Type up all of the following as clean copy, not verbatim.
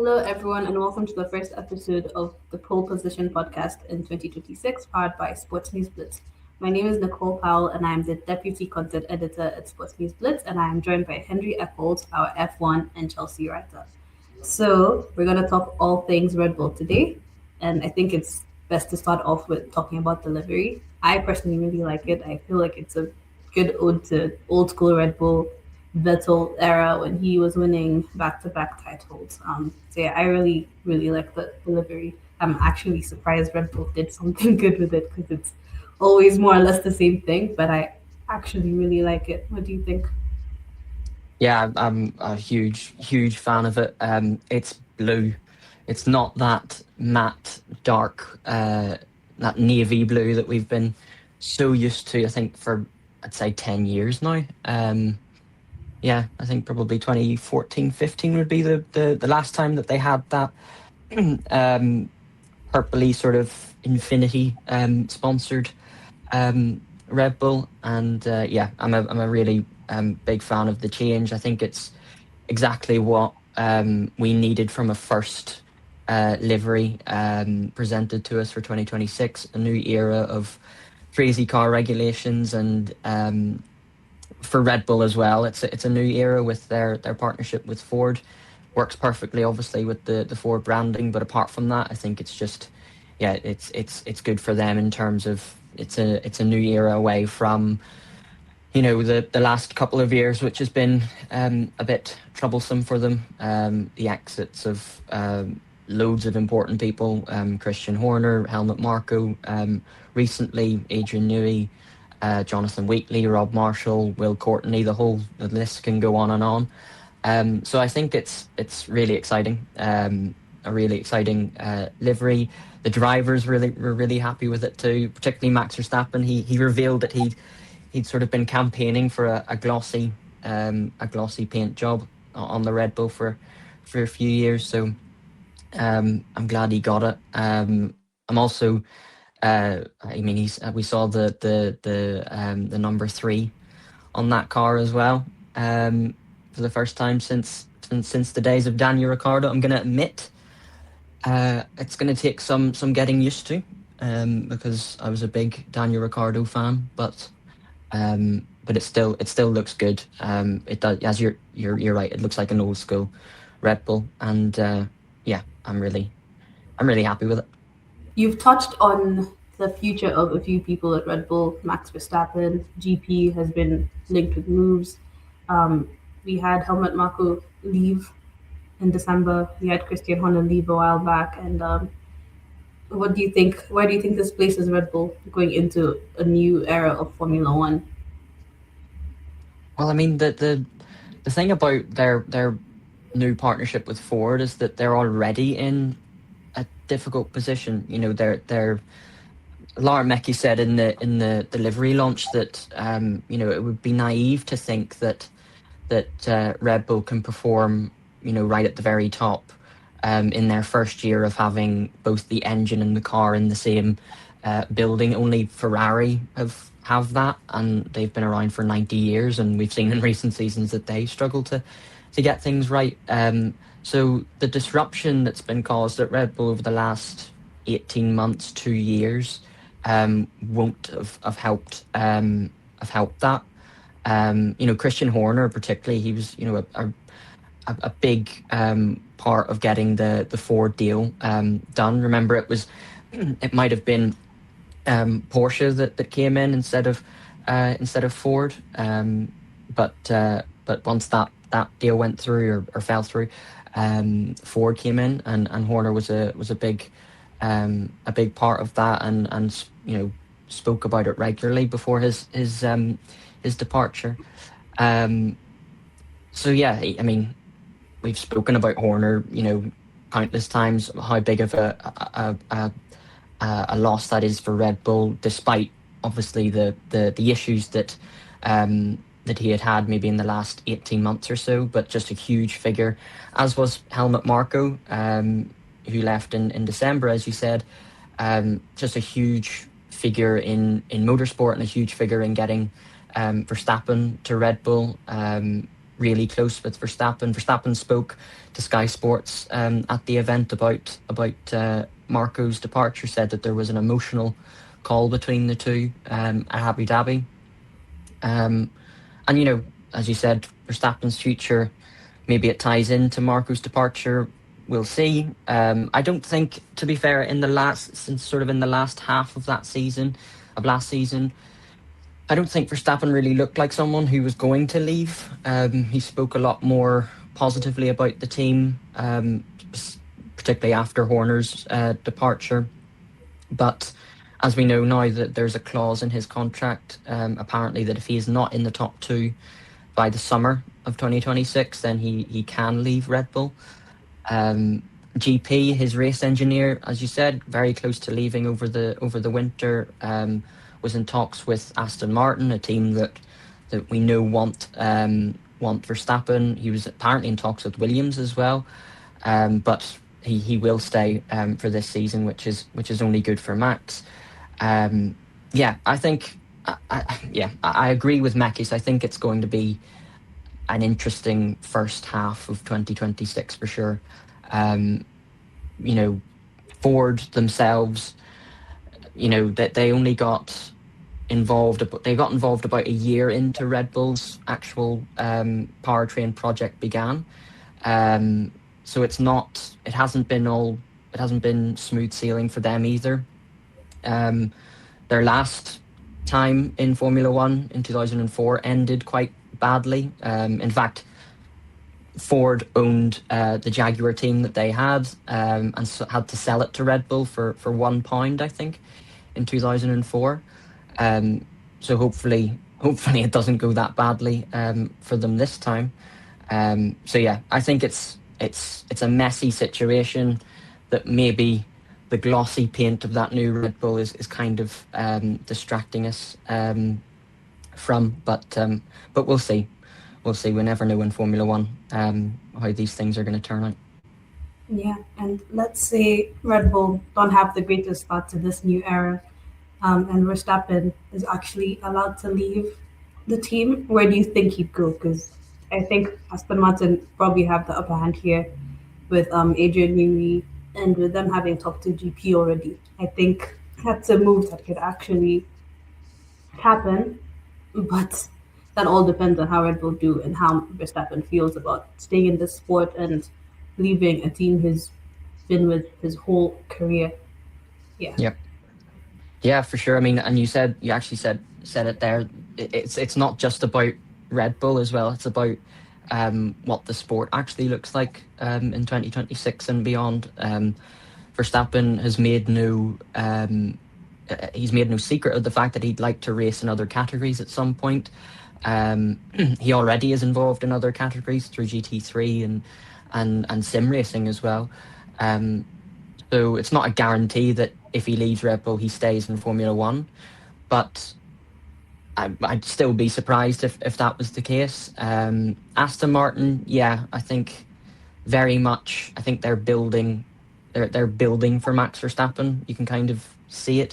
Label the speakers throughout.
Speaker 1: Hello, everyone, and welcome to the first episode of the Pole Position podcast in 2026, powered by Sports News Blitz. My name is Nicole Powell, and I am the Deputy Content Editor at Sports News Blitz, and I am joined by Henry Eccles, our F1 and Chelsea writer. So, we're going to talk all things Red Bull today, and I think it's best to start off with talking about delivery. I personally really like it. I feel like it's a good ode to old school Red Bull Vettel era when he was winning back-to-back titles. So yeah, I really, really like the delivery. I'm actually surprised Red Bull did something good with it because it's always more or less the same thing. But I actually really like it. What do you think?
Speaker 2: Yeah, I'm a huge fan of it. It's blue. It's not that matte, dark, that navy blue that we've been so used to, I think, for, I'd say, 10 years now. Yeah, I think probably 2014, 15 would be the last time that they had that um, purpley sort of Infinity sponsored Red Bull. And yeah, I'm a really big fan of the change. I think it's exactly what we needed from a first livery presented to us for 2026, a new era of crazy car regulations, and for Red Bull as well. It's a new era with their partnership with Ford. Works perfectly, obviously, with the Ford branding. But apart from that, I think it's just, yeah, it's good for them in terms of it's a new era away from the last couple of years, which has been a bit troublesome for them. The exits of loads of important people, Christian Horner, Helmut Marko, recently Adrian Newey, Jonathan Wheatley, Rob Marshall, Will Courtney. The list can go on and on. So I think it's really exciting. A really exciting livery. The drivers were really happy with it too, particularly Max Verstappen. He revealed that he'd sort of been campaigning for a glossy paint job on the Red Bull for a few years. So I'm glad he got it. I'm also I mean we saw the number three on that car as well, for the first time since the days of Daniel Ricciardo. I'm going to admit it's going to take some getting used to, because I was a big Daniel Ricciardo fan, but it still looks good. It does, as you're right. It looks like an old school Red Bull, and yeah, I'm really happy with it.
Speaker 1: You've touched on the future of a few people at Red Bull. Max Verstappen, GP has been linked with moves. Um, we had Helmut Marko leave in December. We had Christian Horner leave a while back. And what do you think? Where do you think this places Red Bull going into a new era of Formula One?
Speaker 2: Well, I mean the thing about their new partnership with Ford is that they're already in a difficult position. They're Laura Mecki said in the delivery launch that it would be naive to think that Red Bull can perform right at the very top in their first year of having both the engine and the car in the same building. Only Ferrari have that, and they've been around for 90 years, and we've seen in recent seasons that they struggle to get things right. So the disruption that's been caused at Red Bull over the last 18 months, 2 years, won't have helped that. Christian Horner, particularly, he was a big part of getting the Ford deal done. Remember, it might have been Porsche that came in instead of Ford. But once that deal went through or fell through, Ford came in, and Horner was a big part of that, and spoke about it regularly before his departure. Um, so yeah, I mean, we've spoken about Horner, countless times, how big of a loss that is for Red Bull, despite obviously the issues that he had maybe in the last 18 months or so, but just a huge figure, as was Helmut Marko, who left in December, as you said. Just a huge figure in motorsport, and a huge figure in getting Verstappen to Red Bull. really close with Verstappen. Verstappen spoke to Sky Sports at the event about Marco's departure. Said that there was an emotional call between the two at Abu Dhabi. Um, and as you said, Verstappen's future, maybe it ties into Marco's departure. We'll see. I don't think, to be fair, since sort of in the last half of last season, I don't think Verstappen really looked like someone who was going to leave. He spoke a lot more positively about the team, particularly after Horner's departure. But as we know now, that there's a clause in his contract, apparently, that if he is not in the top two by the summer of 2026, then he can leave Red Bull. Um, GP, his race engineer, as you said, very close to leaving over the winter. Was in talks with Aston Martin, a team that we know want Verstappen. He was apparently in talks with Williams as well, but he will stay for this season, which is only good for Max. Yeah, I think. I agree with Mekis. I think it's going to be an interesting first half of 2026 for sure. Um, you know, Ford themselves, that they only got involved, but they got involved about a year into Red Bull's actual powertrain project began. So it hasn't been smooth sailing for them either. Um, their last time in Formula One in 2004 ended quite badly. In fact, Ford owned the Jaguar team that they had, and had to sell it to Red Bull for £1, I think, in 2004. Um, so hopefully it doesn't go that badly for them this time. So yeah, I think it's a messy situation that maybe the glossy paint of that new Red Bull is kind of distracting us from. But we'll see. We'll see. We never know in Formula One how these things are going to turn out.
Speaker 1: Yeah, and let's say Red Bull don't have the greatest start to this new era, and Verstappen is actually allowed to leave the team. Where do you think he'd go? Because I think Aston Martin probably have the upper hand here with Adrian Newey, and with them having talked to GP already. I think that's a move that could actually happen, but that all depends on how Red Bull do and how Verstappen feels about staying in this sport and leaving a team he's been with his whole career. Yeah.
Speaker 2: Yep. Yeah, for sure. I mean, and you actually said it there. It's not just about Red Bull as well. It's about what the sport actually looks like in 2026 and beyond. Verstappen has made no he's made no secret of the fact that he'd like to race in other categories at some point. He already is involved in other categories through GT3 and sim racing as well. Um, so it's not a guarantee that if he leaves Red Bull, he stays in Formula One. But I'd still be surprised if that was the case. Aston Martin, yeah, I think very much. I think they're building. They're building for Max Verstappen. You can kind of see it.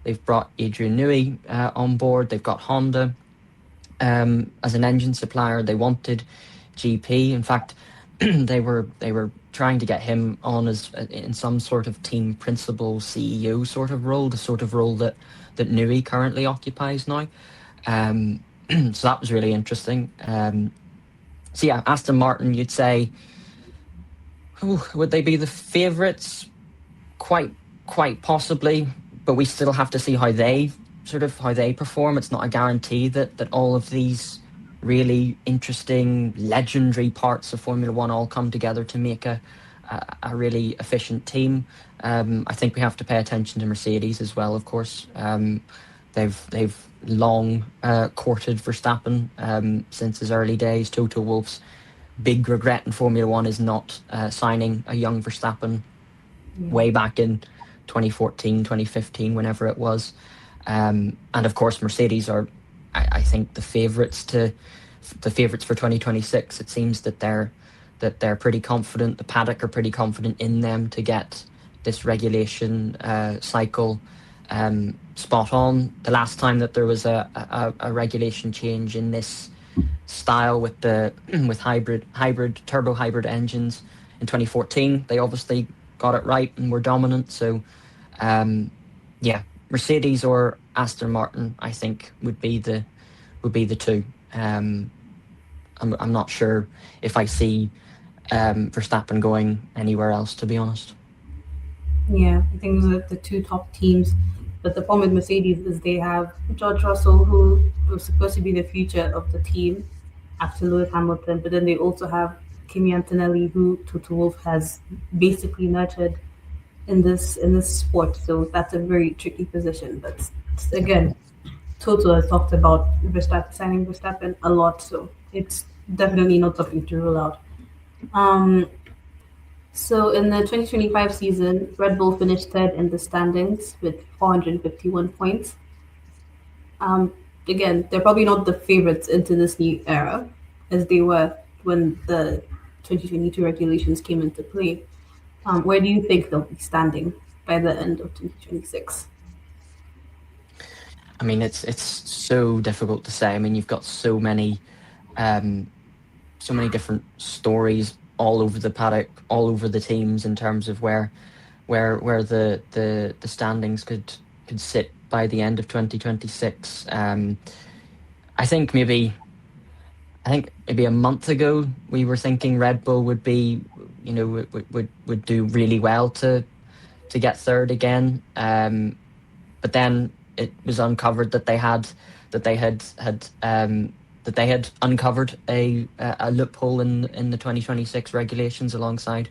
Speaker 2: They've brought Adrian Newey on board. They've got Honda as an engine supplier. They wanted GP. In fact, they were trying to get him on as in some sort of team principal CEO sort of role, the sort of role that Newey currently occupies now. So that was really interesting. So yeah, Aston Martin, you'd say, would they be the favourites? Quite possibly, but we still have to see how they perform. It's not a guarantee that all of these really interesting, legendary parts of Formula One all come together to make a really efficient team. I think we have to pay attention to Mercedes as well, of course. They've long courted Verstappen since his early days. Toto Wolff's big regret in Formula One is not signing a young Verstappen
Speaker 1: Yeah.
Speaker 2: way back in 2014, 2015, whenever it was. And of course, Mercedes are, I think, the favourites for 2026. It seems that they're pretty confident. The paddock are pretty confident in them to get this regulation cycle spot on. The last time that there was a regulation change in this style with the with hybrid turbo hybrid engines in 2014. They obviously got it right and were dominant. So um, yeah, Mercedes or Aston Martin, I think would be the two. I'm not sure if I see Verstappen going anywhere else, to be honest.
Speaker 1: Yeah, I think those are the two top teams. But the problem with Mercedes is they have George Russell, who was supposed to be the future of the team after Lewis Hamilton, but then they also have Kimi Antonelli, who Toto Wolff has basically nurtured in this sport. So that's a very tricky position. But again, Toto has talked about Verstappen signing Verstappen a lot, so it's definitely not something to rule out. Um, so in the 2025 season, Red Bull finished third in the standings with 451 points. Um, Again, they're probably not the favorites into this new era as they were when the 2022 regulations came into play. Where do you think they'll be standing by the end of 2026?
Speaker 2: I mean, it's so difficult to say. I mean, you've got um, so many different stories all over the paddock, all over the teams in terms of where the standings could sit by the end of 2026. I think maybe I think maybe a month ago we were thinking Red Bull would be, you know, would do really well to get third again. But then it was uncovered that that they had that they had uncovered a loophole in the 2026 regulations alongside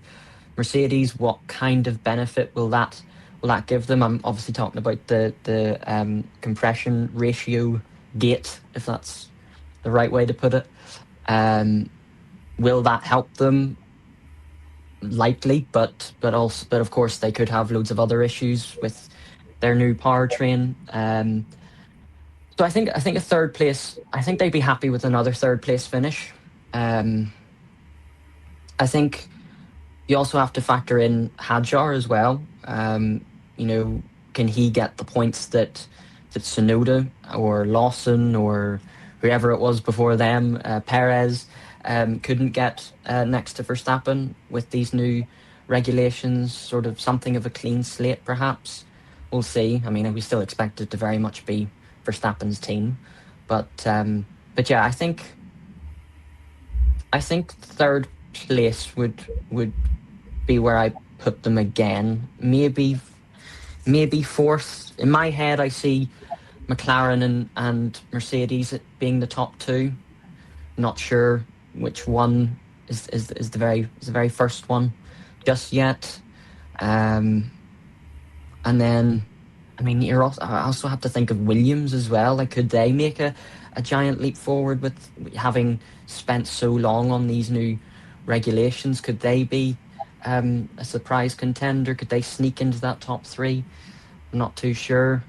Speaker 2: Mercedes. What kind of benefit will that give them? I'm obviously talking about the compression ratio gate, if that's the right way to put it. Um, will that help them? Likely, but of course they could have loads of other issues with their new powertrain. So I think a third place. I think they'd be happy with another third place finish. Um, I think you also have to factor in Hadjar as well. You know, can he get the points that Sonoda or Lawson or whoever it was before them, Perez, couldn't get next to Verstappen with these new regulations? Sort of something of a clean slate, perhaps. We'll see. I mean, we still expect it to very much be Verstappen's team, but yeah, I think third place would be where I put them again. Maybe fourth. In my head, I see McLaren and Mercedes being the top two. Not sure which one is the very first one just yet. Um, and then, I mean, I also have to think of Williams as well. Like, could they make a giant leap forward with having spent so long on these new regulations? Could they be a surprise contender? Could they sneak into that top three? I'm not too sure.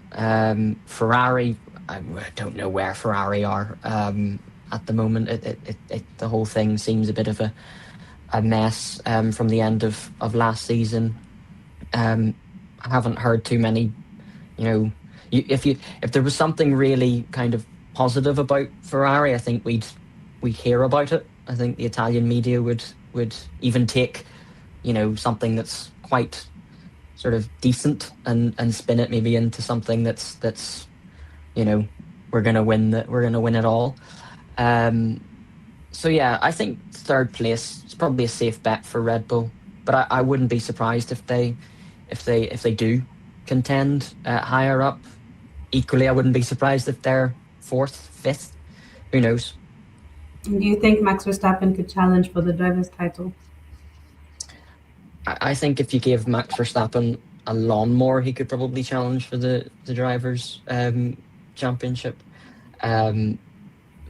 Speaker 2: Ferrari, I don't know where Ferrari are at the moment. The whole thing seems a bit of a mess from the end of last season. I haven't heard too many, you know, if there was something really kind of positive about Ferrari, I think we'd hear about it. I think the Italian media would even take, you know, something that's quite sort of decent and spin it maybe into something that's you know, we're gonna win it all. Um, so yeah, I think third place is probably a safe bet for Red Bull, but I wouldn't be surprised if they do contend higher up. Equally, I wouldn't be surprised if they're fourth, fifth. Who knows?
Speaker 1: And do you think Max Verstappen could challenge for the driver's title?
Speaker 2: I think if you gave Max Verstappen a lawnmower, he could probably challenge for the drivers' championship. Um,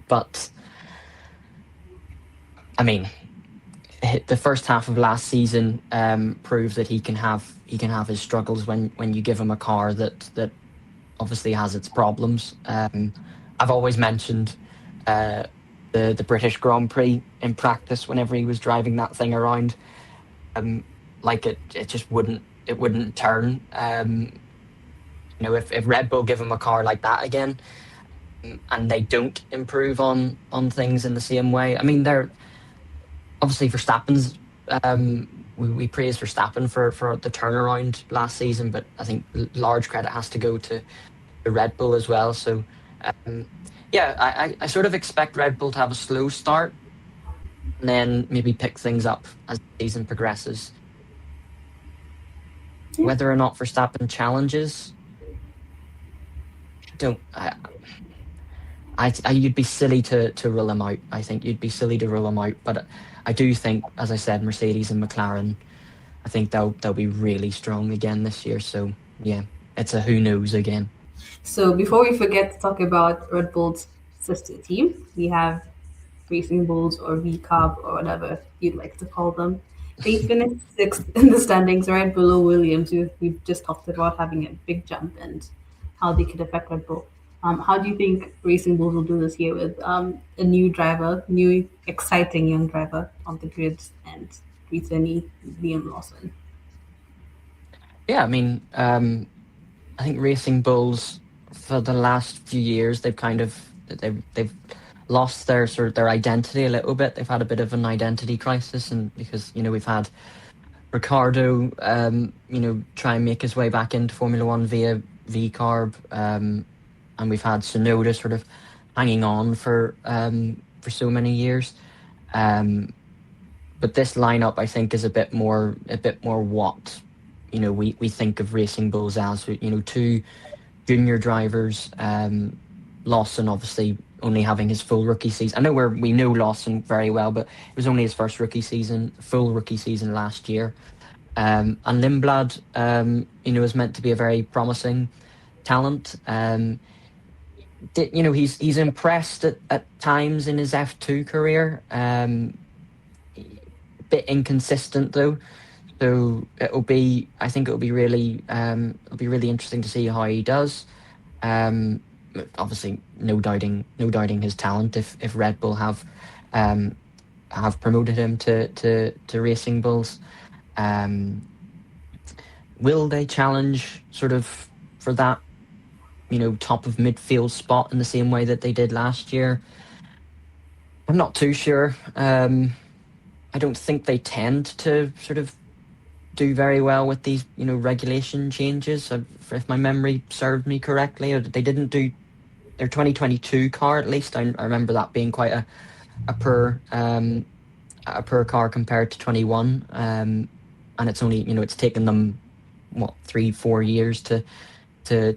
Speaker 2: but I mean, the first half of last season proved that he can have his struggles when you give him a car that obviously has its problems. I've always mentioned uh, the British Grand Prix in practice whenever he was driving that thing around. Um, like it just wouldn't turn. You know, if Red Bull give him a car like that again, and they don't improve on things in the same way. I mean, they're obviously Verstappen's. We praise Verstappen for the turnaround last season, but I think large credit has to go to Red Bull as well. So, um, yeah, I sort of expect Red Bull to have a slow start and then maybe pick things up as the season progresses.
Speaker 1: Yeah.
Speaker 2: Whether or not Verstappen challenges, don't you'd be silly to rule him out. I think you'd be silly to rule him out. But I do think, as I said, Mercedes and McLaren, I think they'll be really strong again this year. So yeah, it's a who knows again.
Speaker 1: So before we forget to talk about Red Bull's sister team, we have Racing Bulls or VCARB or whatever you'd like to call them. They finished sixth in the standings, right below Williams, who we've just talked about having a big jump and how they could affect Red Bull. How do you think Racing Bulls will do this year with a new driver, new exciting young driver on the grid, and recently Liam Lawson?
Speaker 2: Yeah, I mean, I think Racing Bulls for the last few years they've lost their sort of their identity a little bit. They've had a bit of an identity crisis, and because we've had Ricardo, try and make his way back into Formula One via VCarb, and we've had Sonoda sort of hanging on for so many years. Um, but this lineup, I think, is a bit more what we think of Racing Bulls as. Two junior drivers. Lawson obviously only having his full rookie season. I know we know Lawson very well, but it was only his first full rookie season last year. And Lindblad, is meant to be a very promising talent. He's impressed at times in his F2 career. A bit inconsistent though. So I think it'll be really interesting to see how he does. Um, Obviously, no doubting his talent. If Red Bull um, have promoted him to Racing Bulls, um, will they challenge sort of for that top of midfield spot in the same way that they did last year? I'm not too sure. I don't think they tend to sort of do very well with these regulation changes. If my memory served me correctly, or they didn't do their 2022 car, at least I remember that being quite a poor a poor car compared to 21, and it's only it's taken them what 3-4 years to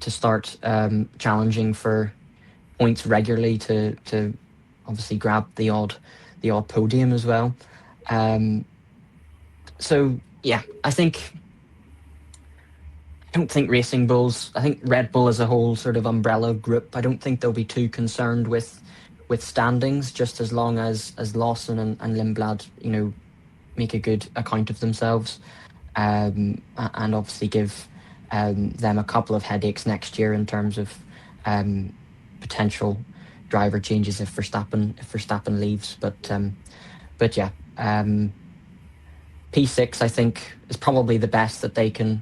Speaker 2: start challenging for points regularly to obviously grab the odd podium as well. Um, so yeah, I don't think Racing Bulls. I think Red Bull as a whole sort of umbrella group. I don't think they'll be too concerned with standings, just as long as Lawson and Lindblad, make a good account of themselves, and obviously give them a couple of headaches next year in terms of potential driver changes if Verstappen leaves. But yeah. P6, I think, is probably the best that they can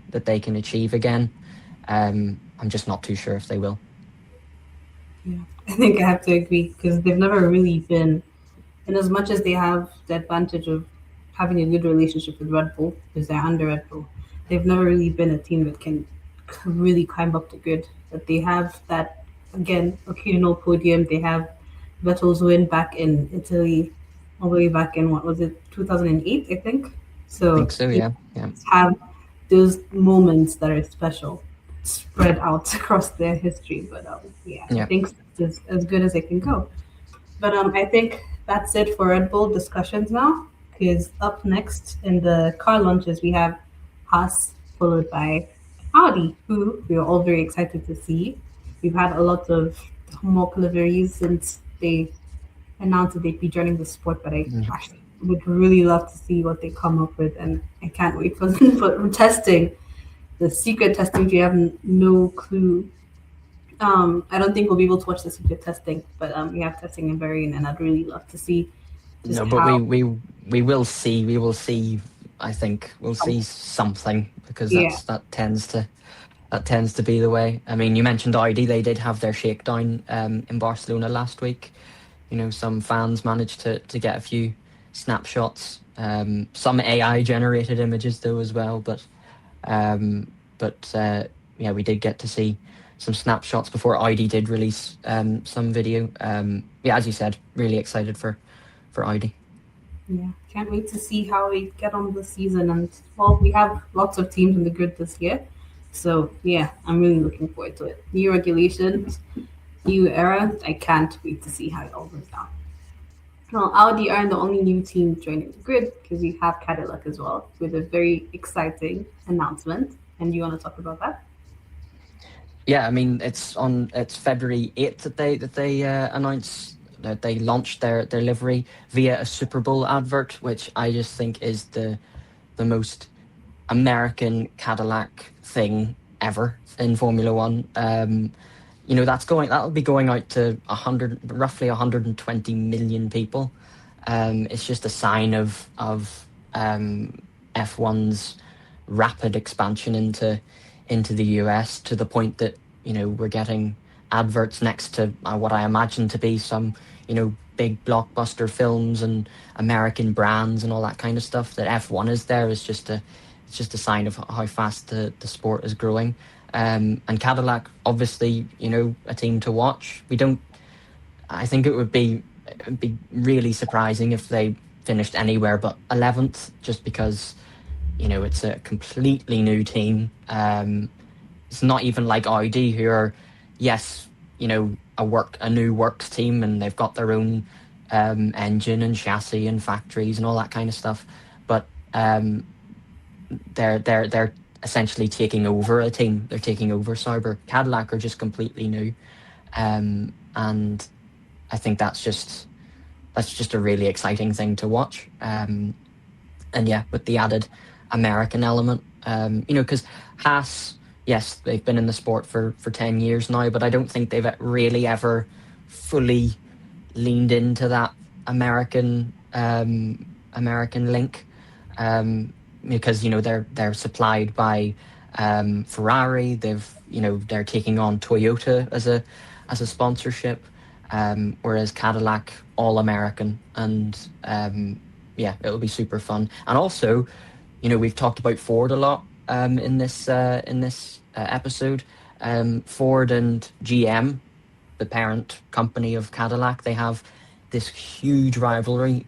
Speaker 2: achieve again. I'm just not too sure if they will.
Speaker 1: Yeah, I think I have to agree because they've never really been, and as much as they have the advantage of having a good relationship with Red Bull because they're under Red Bull, they've never really been a team that can really climb up the grid. But they have that again occasional podium. They have Vettel's win back in Italy, all the way back in what was it, 2008, I think.
Speaker 2: I think
Speaker 1: So
Speaker 2: so. Yeah, yeah,
Speaker 1: have those moments that are special spread out across their history. But yeah, I
Speaker 2: yeah.
Speaker 1: think it's as good as it can go. But I think that's it for Red Bull discussions now. Because up next in the car launches, we have Haas, followed by Audi, who we are all very excited to see. We've had a lot of mock liveries since they announced that they'd be joining the sport, but I
Speaker 2: Mm.
Speaker 1: actually would really love to see what they come up with, and I can't wait for for testing. The secret testing, we have no clue. I don't think we'll be able to watch the secret testing, but we have testing in Bahrain, and I'd really love to see just
Speaker 2: No, but
Speaker 1: how.
Speaker 2: we will see. We will see. I think we'll see something because
Speaker 1: Yeah,
Speaker 2: that that tends to be the way. I mean, you mentioned Audi; they did have their shakedown in Barcelona last week. Some fans managed to get a few snapshots, some AI generated images though as well. But yeah, we did get to see some snapshots before Audi did release some video. Yeah, as you said, really excited for Audi.
Speaker 1: Yeah, can't wait to see how we get on this season. And well, we have lots of teams in the grid this year, so yeah, I'm really looking forward to it. New regulations, new era. I can't wait to see how it all goes down. Well, Audi aren't the only new team joining the grid because we have Cadillac as well with a very exciting announcement. And you want to talk about that?
Speaker 2: Yeah, I mean it's February 8th that they announced that they launched their livery via a Super Bowl advert, which I just think is the most American Cadillac thing ever in Formula One. That'll be going out to roughly 120 million people. It's just a sign of F1's rapid expansion into the US, to the point that we're getting adverts next to what I imagine to be some big blockbuster films and American brands and all that kind of stuff. That F1 is there is just a it's just a sign of how fast the sport is growing. And Cadillac, obviously, a team to watch. We don't. I think it would be really surprising if they finished anywhere but 11th, just because it's a completely new team. It's not even like Audi, who are, yes, a new works team, and they've got their own engine and chassis and factories and all that kind of stuff. But they're essentially taking over a team. They're taking over Sauber. Cadillac are just completely new, and I think that's just a really exciting thing to watch. And yeah, with the added American element, because Haas, yes, they've been in the sport for 10 years now, but I don't think they've really ever fully leaned into that American link, because they're supplied by Ferrari. They're taking on Toyota as a sponsorship, whereas Cadillac all American. And yeah, it'll be super fun. And also, we've talked about Ford a lot in this episode. Ford and GM, the parent company of Cadillac, they have this huge rivalry,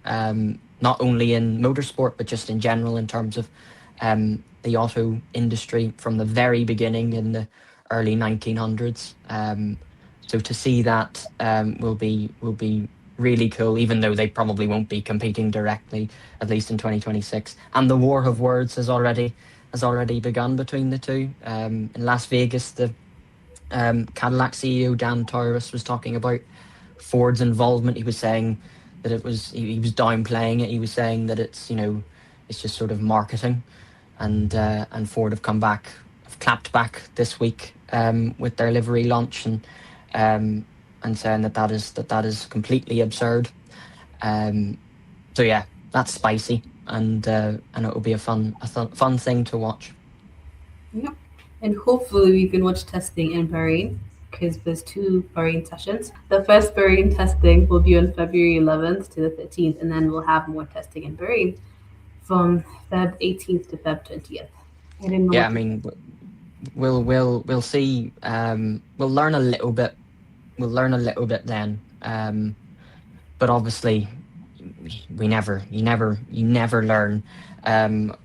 Speaker 2: not only in motorsport but just in general, in terms of the auto industry from the very beginning in the early 1900s. So to see that will be really cool, even though they probably won't be competing directly, at least in 2026. And the war of words has already begun between the two. In Las Vegas, the Cadillac CEO Dan Torres was talking about Ford's involvement. He was saying that he was downplaying it. He was saying that it's just sort of marketing, and Ford have clapped back this week with their livery launch, um, and saying that is completely absurd. Um, so yeah, that's spicy, and it will be a fun thing to watch.
Speaker 1: Yep. And hopefully we can watch testing in Bahrain because there's two Bahrain sessions. The first Bahrain testing will be on February 11th to the 13th, and then we'll have more testing in Bahrain from Feb 18th to Feb 20th. I didn't know
Speaker 2: Yeah,
Speaker 1: what
Speaker 2: I
Speaker 1: to
Speaker 2: mean,
Speaker 1: expect.
Speaker 2: we'll see. We'll learn a little bit. We'll learn a little bit then. But obviously, you never learn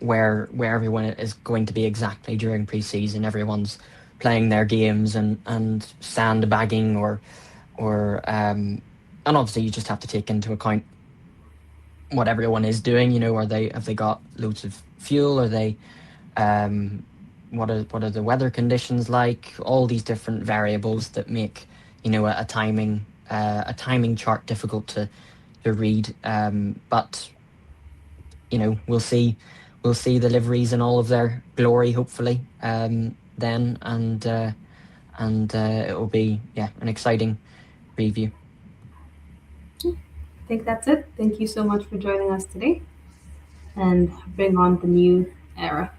Speaker 2: where everyone is going to be exactly during preseason. Everyone's playing their games and sandbagging, or and obviously you just have to take into account what everyone is doing. Have they got loads of fuel? Are they um, what are the weather conditions like? All these different variables that make a timing chart difficult to read. But we'll see the liveries in all of their glory, hopefully. Then, and it will be, yeah, an exciting preview.
Speaker 1: I think that's it. Thank you so much for joining us today and bring on the new era.